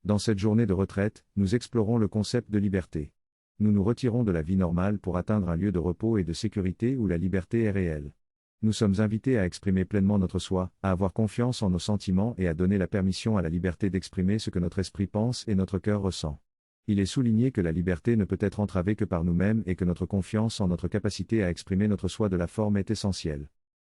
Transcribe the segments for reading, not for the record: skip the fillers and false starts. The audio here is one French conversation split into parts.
Dans cette journée de retraite, nous explorons le concept de liberté. Nous nous retirons de la vie normale pour atteindre un lieu de repos et de sécurité où la liberté est réelle. Nous sommes invités à exprimer pleinement notre soi, à avoir confiance en nos sentiments et à donner la permission à la liberté d'exprimer ce que notre esprit pense et notre cœur ressent. Il est souligné que la liberté ne peut être entravée que par nous-mêmes et que notre confiance en notre capacité à exprimer notre soi de la forme est essentielle.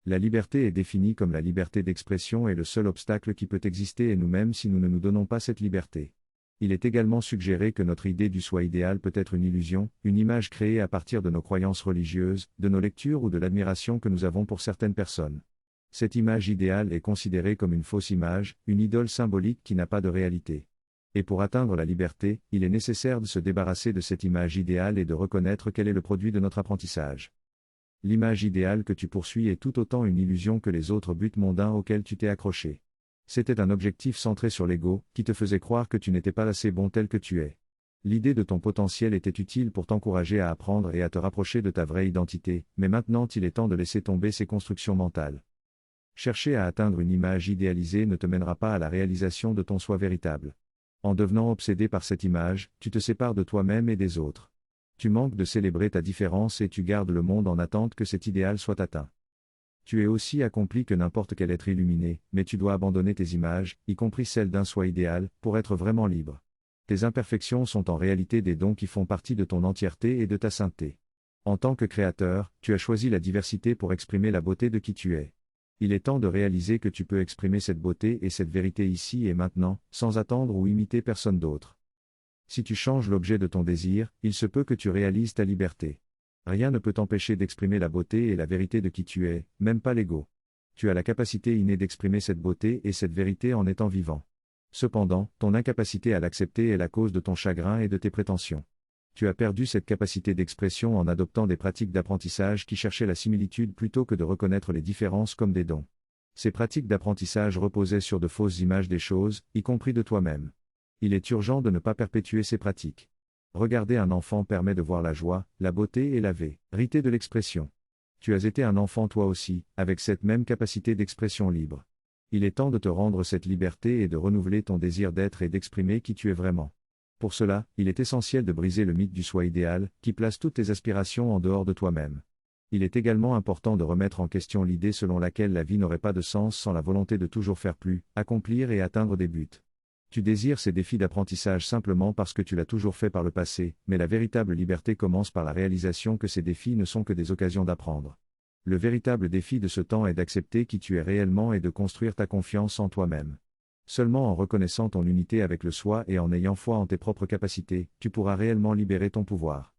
La liberté est définie comme la liberté d'expression et le seul obstacle qui peut exister est nous-mêmes si nous ne nous donnons pas cette liberté. Il est également suggéré que notre idée du soi idéal peut être une illusion, une image créée à partir de nos croyances religieuses, de nos lectures ou de l'admiration que nous avons pour certaines personnes. Cette image idéale est considérée comme une fausse image, une idole symbolique qui n'a pas de réalité. Et pour atteindre la liberté, il est nécessaire de se débarrasser de cette image idéale et de reconnaître qu'elle est le produit de notre apprentissage. L'image idéale que tu poursuis est tout autant une illusion que les autres buts mondains auxquels tu t'es accroché. C'était un objectif centré sur l'ego, qui te faisait croire que tu n'étais pas assez bon tel que tu es. L'idée de ton potentiel était utile pour t'encourager à apprendre et à te rapprocher de ta vraie identité, mais maintenant il est temps de laisser tomber ces constructions mentales. Chercher à atteindre une image idéalisée ne te mènera pas à la réalisation de ton soi véritable. En devenant obsédé par cette image, tu te sépares de toi-même et des autres. Tu manques de célébrer ta différence et tu gardes le monde en attente que cet idéal soit atteint. Tu es aussi accompli que n'importe quel être illuminé, mais tu dois abandonner tes images, y compris celles d'un soi idéal, pour être vraiment libre. Tes imperfections sont en réalité des dons qui font partie de ton entièreté et de ta sainteté. En tant que créateur, tu as choisi la diversité pour exprimer la beauté de qui tu es. Il est temps de réaliser que tu peux exprimer cette beauté et cette vérité ici et maintenant, sans attendre ou imiter personne d'autre. Si tu changes l'objet de ton désir, il se peut que tu réalises ta liberté. Rien ne peut t'empêcher d'exprimer la beauté et la vérité de qui tu es, même pas l'ego. Tu as la capacité innée d'exprimer cette beauté et cette vérité en étant vivant. Cependant, ton incapacité à l'accepter est la cause de ton chagrin et de tes prétentions. Tu as perdu cette capacité d'expression en adoptant des pratiques d'apprentissage qui cherchaient la similitude plutôt que de reconnaître les différences comme des dons. Ces pratiques d'apprentissage reposaient sur de fausses images des choses, y compris de toi-même. Il est urgent de ne pas perpétuer ces pratiques. Regarder un enfant permet de voir la joie, la beauté et la vérité de l'expression. Tu as été un enfant toi aussi, avec cette même capacité d'expression libre. Il est temps de te rendre cette liberté et de renouveler ton désir d'être et d'exprimer qui tu es vraiment. Pour cela, il est essentiel de briser le mythe du soi idéal, qui place toutes tes aspirations en dehors de toi-même. Il est également important de remettre en question l'idée selon laquelle la vie n'aurait pas de sens sans la volonté de toujours faire plus, accomplir et atteindre des buts. Tu désires ces défis d'apprentissage simplement parce que tu l'as toujours fait par le passé, mais la véritable liberté commence par la réalisation que ces défis ne sont que des occasions d'apprendre. Le véritable défi de ce temps est d'accepter qui tu es réellement et de construire ta confiance en toi-même. Seulement en reconnaissant ton unité avec le soi et en ayant foi en tes propres capacités, tu pourras réellement libérer ton pouvoir.